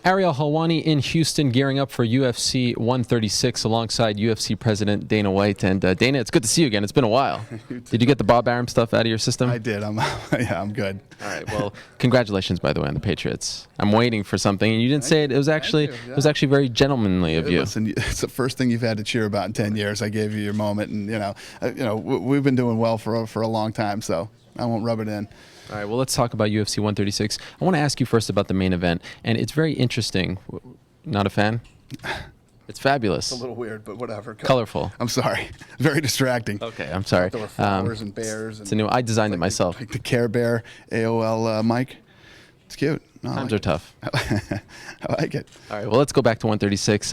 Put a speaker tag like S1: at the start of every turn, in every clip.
S1: Ariel Helwani in Houston, gearing up for UFC 136 alongside UFC President Dana White. And Dana, it's good to see you again. It's been a while. Did you get the Bob Arum stuff out of your system?
S2: I did. I'm good.
S1: All right. Well, congratulations, by the way, on the Patriots. I'm waiting for something, and you didn't say it. It was actually very gentlemanly of you.
S2: Listen, it's the first thing you've had to cheer about in 10 years. I gave you your moment, and we've been doing well for a long time, so I won't rub it in.
S1: All right, well, let's talk about UFC 136. I want to ask you first about the main event, and it's very interesting. Not a fan? It's fabulous.
S2: It's a little weird, but whatever.
S1: Colorful.
S2: I'm sorry. Very distracting.
S1: Okay, I'm sorry.
S2: There were flowers and bears.
S1: It's a new. I designed it myself.
S2: Like the Care Bear AOL mic. It's cute. No,
S1: Times are tough.
S2: I like it.
S1: All right, well, let's go back to 136.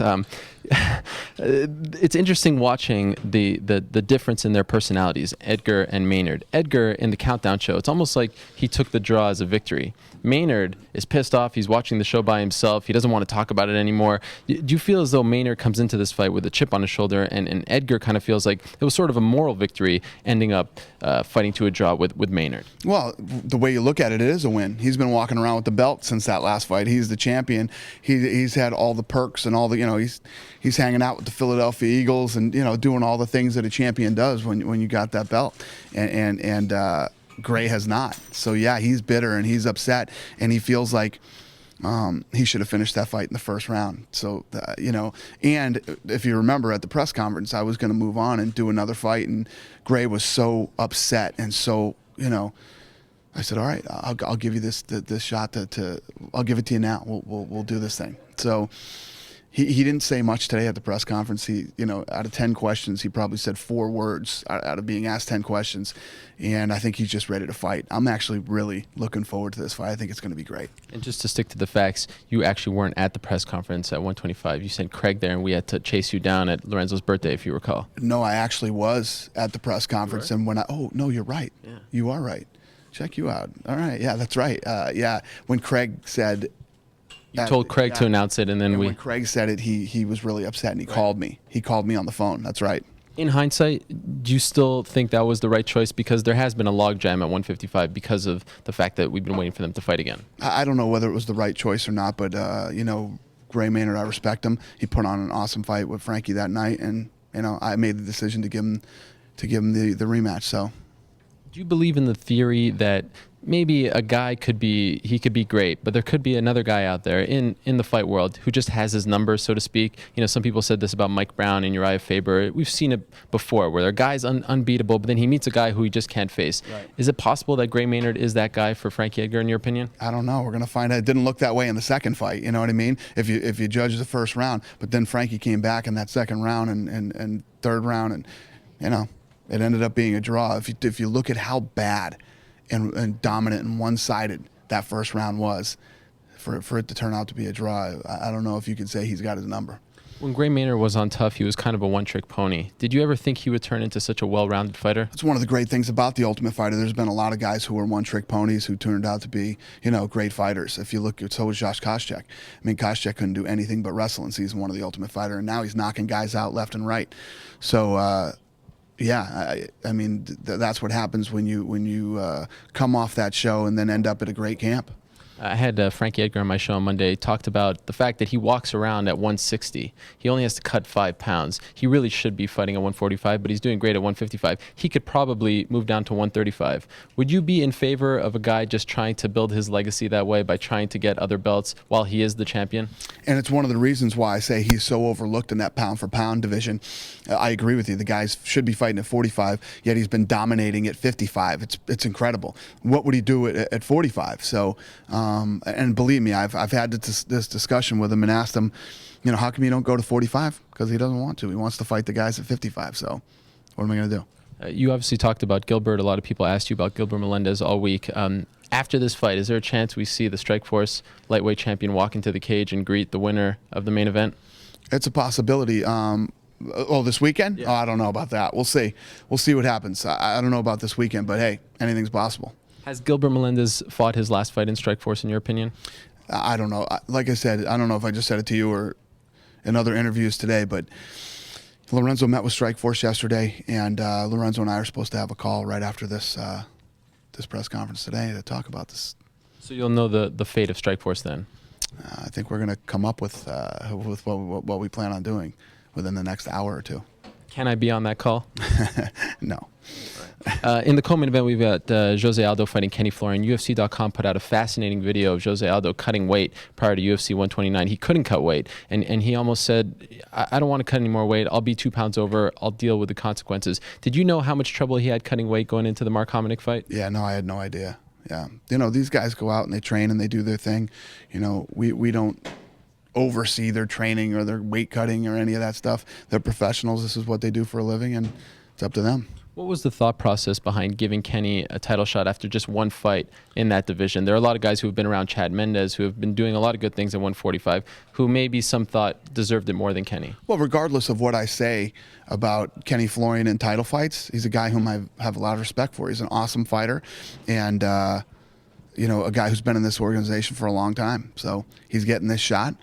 S1: It's interesting watching the difference in their personalities, Edgar and Maynard. Edgar, in the Countdown show, it's almost like he took the draw as a victory. Maynard is pissed off. He's watching the show by himself. He doesn't want to talk about it anymore. Do you feel as though Maynard comes into this fight with a chip on his shoulder, and Edgar kind of feels like it was sort of a moral victory, ending up fighting to a draw with Maynard?
S2: Well, the way you look at it, it is a win. He's been walking around with the belt since that last fight. He's the champion. He's had all the perks and all the, he's hanging out with the Philadelphia Eagles and, doing all the things that a champion does when you got that belt. And Gray has not. So, yeah, he's bitter and he's upset, and he feels like he should have finished that fight in the first round. So, and if you remember at the press conference, I was going to move on and do another fight, and Gray was so upset and so, I said, all right, I'll give you this shot I'll give it to you now. We'll do this thing. So he didn't say much today at the press conference. He, out of 10 questions, he probably said 4 words out of being asked 10 questions. And I think he's just ready to fight. I'm actually really looking forward to this fight. I think it's going to be great.
S1: And just to stick to the facts, you actually weren't at the press conference at 125. You sent Craig there, and we had to chase you down at Lorenzo's birthday, if you recall.
S2: No, I actually was at the press conference. And when no, you're right.
S1: Yeah.
S2: You are right. Check you out. All right. Yeah, that's right. When Craig said...
S1: You told Craig to announce it, and then
S2: when Craig said it, he was really upset, and he called me. He called me on the phone. That's right.
S1: In hindsight, do you still think that was the right choice? Because there has been a logjam at 155 because of the fact that we've been waiting for them to fight again.
S2: I don't know whether it was the right choice or not, but, Gray Maynard, I respect him. He put on an awesome fight with Frankie that night, and, I made the decision to give him the rematch. So,
S1: do you believe in the theory that maybe a guy could be great, but there could be another guy out there in the fight world who just has his numbers, so to speak? Some people said this about Mike Brown and Uriah Faber. We've seen it before where there are guys unbeatable, but then he meets a guy who he just can't face. Right. Is it possible that Gray Maynard is that guy for Frankie Edgar, in your opinion?
S2: I don't know. We're going to find out. It didn't look that way in the second fight. You know what I mean? If you judge the first round, but then Frankie came back in that second round and third round, and, it ended up being a draw. If you look at how bad and dominant and one-sided that first round was, for it to turn out to be a draw, I don't know if you could say he's got his number.
S1: When Gray Maynard was on Tough, he was kind of a one-trick pony. Did you ever think he would turn into such a well-rounded fighter? It's
S2: one of the great things about the Ultimate Fighter. There's been a lot of guys who were one-trick ponies who turned out to be, great fighters. If you look, so was Josh Koscheck. Koscheck couldn't do anything but wrestle in season 1 of the Ultimate Fighter, and now he's knocking guys out left and right. So, that's what happens when you come off that show and then end up at a great camp.
S1: I had Frankie Edgar on my show on Monday. He talked about the fact that he walks around at 160. He only has to cut 5 pounds. He really should be fighting at 145, but he's doing great at 155. He could probably move down to 135. Would you be in favor of a guy just trying to build his legacy that way by trying to get other belts while he is the champion?
S2: And it's one of the reasons why I say he's so overlooked in that pound-for-pound division. I agree with you. The guys should be fighting at 45, yet he's been dominating at 55. It's incredible. What would he do at 45? So... and believe me, I've had this discussion with him and asked him, how come you don't go to 45? Because he doesn't want to. He wants to fight the guys at 55. So what am I going to do?
S1: You obviously talked about Gilbert. A lot of people asked you about Gilbert Melendez all week. After this fight, is there a chance we see the Strikeforce lightweight champion walk into the cage and greet the winner of the main event?
S2: It's a possibility. This weekend?
S1: Yeah.
S2: I don't know about that. We'll see. We'll see what happens. I don't know about this weekend, but hey, anything's possible.
S1: Has Gilbert Melendez fought his last fight in Strikeforce, in your opinion?
S2: I don't know. Like I said, I don't know if I just said it to you or in other interviews today, but Lorenzo met with Strikeforce yesterday, and Lorenzo and I are supposed to have a call right after this press conference today to talk about this.
S1: So you'll know the fate of Strikeforce then?
S2: I think we're going to come up with what we plan on doing within the next hour or two.
S1: Can I be on that call?
S2: No.
S1: In the co-main event, we've got Jose Aldo fighting Kenny Florian. UFC.com put out a fascinating video of Jose Aldo cutting weight prior to UFC 129. He couldn't cut weight, and he almost said, I don't want to cut any more weight. I'll be 2 pounds over. I'll deal with the consequences. Did you know how much trouble he had cutting weight going into the Mark Hominick fight?
S2: Yeah, no, I had no idea. Yeah. You know, these guys go out and they train and they do their thing. You know, we don't oversee their training or their weight cutting or any of that stuff. They're professionals. This is what they do for a living, and it's up to them.
S1: What was the thought process behind giving Kenny a title shot after just one fight in that division? There are a lot of guys who have been around Chad Mendez, who have been doing a lot of good things at 145, who maybe some thought deserved it more than Kenny.
S2: Well, regardless of what I say about Kenny Florian in title fights, he's a guy whom I have a lot of respect for. He's an awesome fighter, and you know, a guy who's been in this organization for a long time. So he's getting this shot.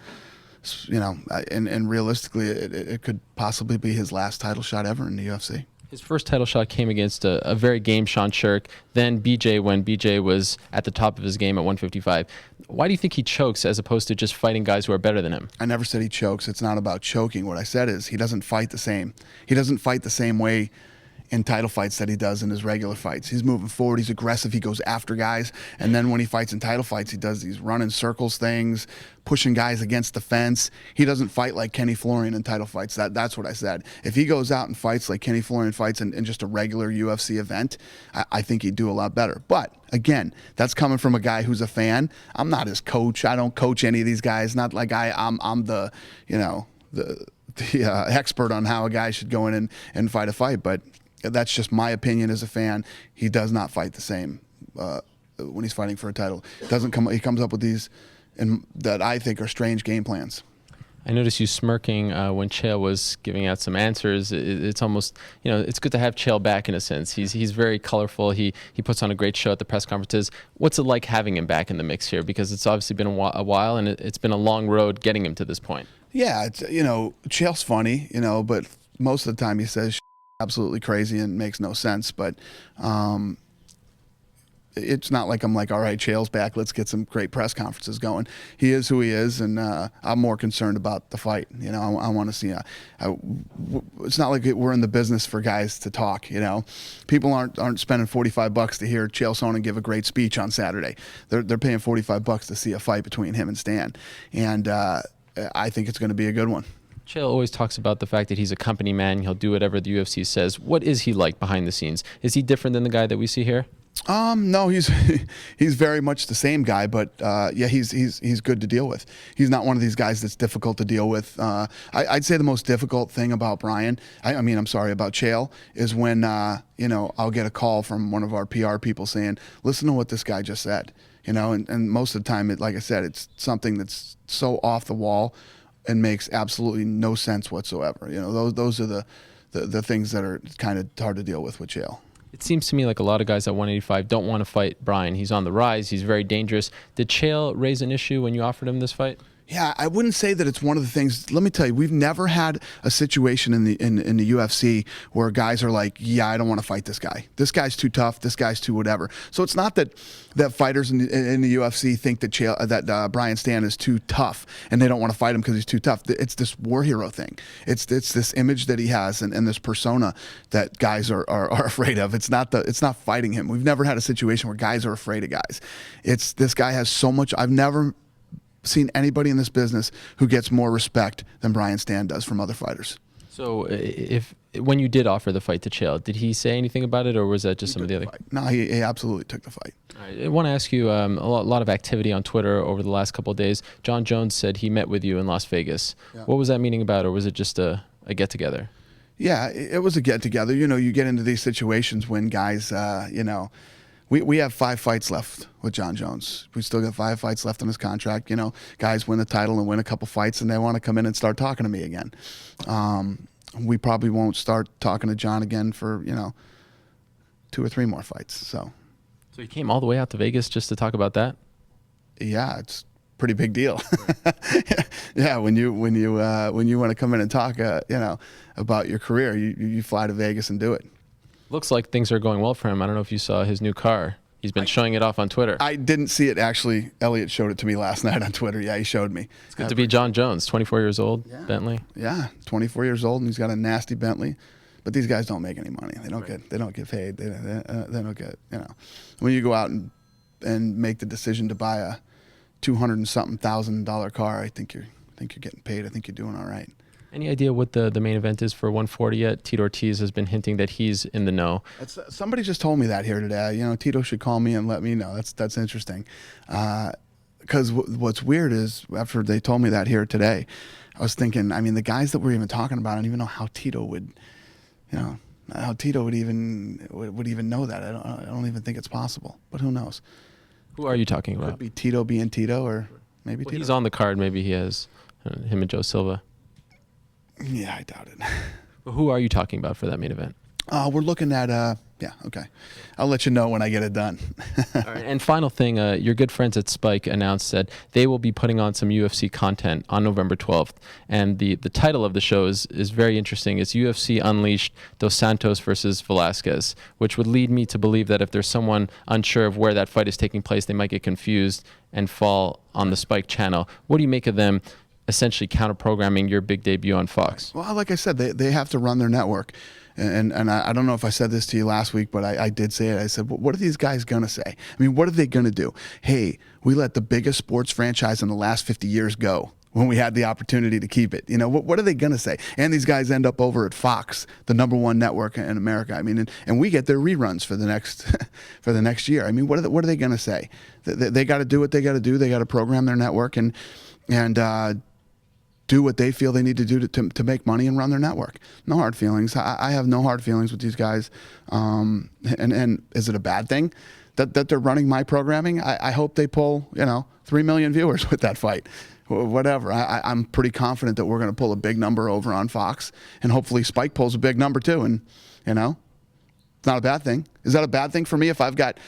S2: You know, and realistically, it could possibly be his last title shot ever in the UFC.
S1: His first title shot came against a very game Sean Shirk, then BJ when BJ was at the top of his game at 155. Why do you think he chokes as opposed to just fighting guys who are better than him?
S2: I never said he chokes. It's not about choking. What I said is he doesn't fight the same. He doesn't fight the same way in title fights that he does in his regular fights. He's moving forward. He's aggressive. He goes after guys. And then when he fights in title fights, he does these running circles things, pushing guys against the fence. He doesn't fight like Kenny Florian in title fights. That's what I said. If he goes out and fights like Kenny Florian fights in just a regular UFC event, I think he'd do a lot better. But again, that's coming from a guy who's a fan. I'm not his coach. I don't coach any of these guys. Not like I'm the, you know, the expert on how a guy should go in and fight a fight. But that's just my opinion as a fan. He does not fight the same when he's fighting for a title. He comes up with these that I think are strange game plans.
S1: I noticed you smirking when Chael was giving out some answers. It's almost, you know, it's good to have Chael back in a sense. He's very colorful. He puts on a great show at the press conferences. What's it like having him back in the mix here? Because it's obviously been a while, and it's been a long road getting him to this point.
S2: Yeah, it's, you know, Chael's funny, you know, but most of the time he says absolutely crazy and makes no sense. But it's not like I'm like, all right, Chael's back, let's get some great press conferences going. He is who he is, and I'm more concerned about the fight. You know, I want to see. It's not like we're in the business for guys to talk. You know, people aren't spending $45 to hear Chael Sonnen give a great speech on Saturday. They're paying $45 to see a fight between him and Stann, and I think it's going to be a good one.
S1: Chael always talks about the fact that he's a company man. He'll do whatever the UFC says. What is he like behind the scenes? Is he different than the guy that we see here?
S2: No, he's very much the same guy, but yeah, he's good to deal with. He's not one of these guys that's difficult to deal with. I'd say the most difficult thing about Brian, about Chael, is when you know, I'll get a call from one of our PR people saying, "Listen to what this guy just said." You know, and most of the time, like I said, it's something that's so off the wall and makes absolutely no sense whatsoever. You know, those are the things that are kind of hard to deal with Chael.
S1: It seems to me like a lot of guys at 185 don't want to fight Brian. He's on the rise. He's very dangerous. Did Chael raise an issue when you offered him this fight?
S2: Yeah, I wouldn't say that it's one of the things. Let me tell you, we've never had a situation in the UFC where guys are like, yeah, I don't want to fight this guy. This guy's too tough. This guy's too whatever. So it's not that fighters in the UFC think that Brian Stann is too tough and they don't want to fight him because he's too tough. It's this war hero thing. It's this image that he has and this persona that guys are afraid of. It's not fighting him. We've never had a situation where guys are afraid of guys. It's this guy has so much. I've never seen anybody in this business who gets more respect than Brian Stann does from other fighters.
S1: So when you did offer the fight to Chael, did he say anything about it, or was that just some of the other?
S2: No, he absolutely took the fight.
S1: All right. I want to ask you a lot of activity on Twitter over the last couple of days. Jon Jones said he met with you in Las Vegas. Yeah. What was that meeting about, or was it just a get-together?
S2: Yeah, it was a get-together. You know, you get into these situations when guys, you know, we have 5 fights left with Jon Jones. We still got 5 fights left on his contract. You know, guys win the title and win a couple fights, and they want to come in and start talking to me again. We probably won't start talking to Jon again for, you know, 2 or 3 more fights. So
S1: you came all the way out to Vegas just to talk about that?
S2: Yeah, it's a pretty big deal. Yeah, when you want to come in and talk, you know, about your career, you fly to Vegas and do it.
S1: Looks like things are going well for him. I don't know if you saw his new car. He's been showing it off on Twitter.
S2: I didn't see it actually. Elliot showed it to me last night on Twitter. Yeah, he showed me.
S1: It's good to be Jon Jones, 24 years old, Bentley.
S2: Yeah, 24 years old, and he's got a nasty Bentley. But these guys don't make any money. They don't get paid. They don't get, when you go out and make the decision to buy a $200 and something thousand car, I think you're getting paid. I think you're doing all right.
S1: Any idea what the main event is for 140 yet? Tito Ortiz has been hinting that he's in the know.
S2: Somebody just told me that here today. Tito should call me and let me know. That's interesting. Because what's weird is after they told me that here today, I was thinking, the guys that we're even talking about, I don't even know how Tito would, would even know that. I don't even think it's possible. But who knows?
S1: Who are you talking about?
S2: Could be Tito being Tito, or maybe Tito.
S1: He's on the card. Maybe he has him and Joe Silva.
S2: Yeah, I doubt it.
S1: Who are you talking about for that main event?
S2: We're looking at, okay. I'll let you know when I get it done.
S1: All right, and final thing, your good friends at Spike announced that they will be putting on some UFC content on November 12th. And the title of the show is very interesting. It's UFC Unleashed Dos Santos versus Velasquez, which would lead me to believe that if there's someone unsure of where that fight is taking place, they might get confused and fall on the Spike channel. What do you make of them essentially counter-programming your big debut on Fox?
S2: Well, like I said, they have to run their network. And I don't know if I said this to you last week, but I did say it. I said, what are these guys going to say? What are they going to do? Hey, we let the biggest sports franchise in the last 50 years go when we had the opportunity to keep it. What are they going to say? And these guys end up over at Fox, the #1 network in America. And we get their reruns for the next for the next year. What are they going to say? They got to do what they got to do. They got to program their network and do what they feel they need to do to make money and run their network. No hard feelings. I have no hard feelings with these guys. And is it a bad thing that they're running my programming? I hope they pull 3 million viewers with that fight. Whatever. I'm pretty confident that we're going to pull a big number over on Fox, and hopefully Spike pulls a big number too. And it's not a bad thing. Is that a bad thing for me if I've got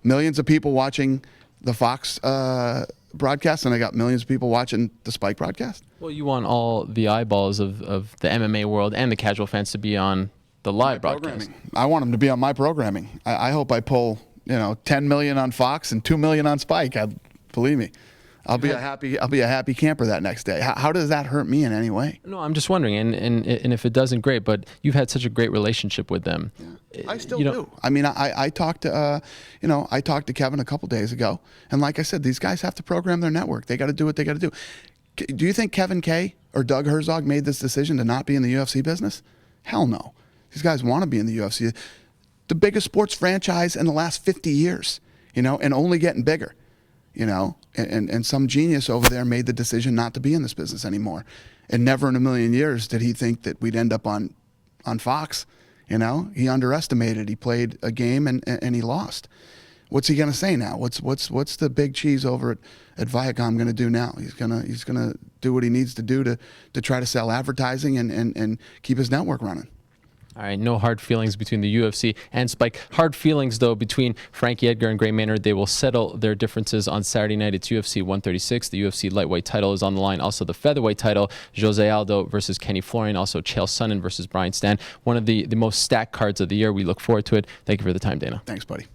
S2: millions of people watching the Fox broadcast and I got millions of people watching the Spike broadcast?
S1: Well, you want all the eyeballs of the MMA world and the casual fans to be on the live broadcast.
S2: I want them to be on my programming. I hope I pull 10 million on Fox and 2 million on Spike. Believe me, I'll be a happy camper that next day. How does that hurt me in any way?
S1: No, I'm just wondering, and if it doesn't, great. But you've had such a great relationship with them.
S2: Yeah. I still do. I talked to Kevin a couple days ago, and like I said, these guys have to program their network. They got to do what they got to do. Do you think Kevin Kay or Doug Herzog made this decision to not be in the UFC business? Hell no. These guys want to be in the UFC. The biggest sports franchise in the last 50 years, and only getting bigger. And some genius over there made the decision not to be in this business anymore. And never in a million years did he think that we'd end up on Fox. He underestimated. He played a game and he lost. What's he going to say now? What's the big cheese over at Viacom going to do now? He's gonna do what he needs to do to try to sell advertising and keep his network running.
S1: All right, no hard feelings between the UFC and Spike. Hard feelings, though, between Frankie Edgar and Gray Maynard. They will settle their differences on Saturday night. It's UFC 136. The UFC lightweight title is on the line. Also, the featherweight title, Jose Aldo versus Kenny Florian. Also, Chael Sonnen versus Brian Stann. One of the most stacked cards of the year. We look forward to it. Thank you for the time, Dana.
S2: Thanks, buddy.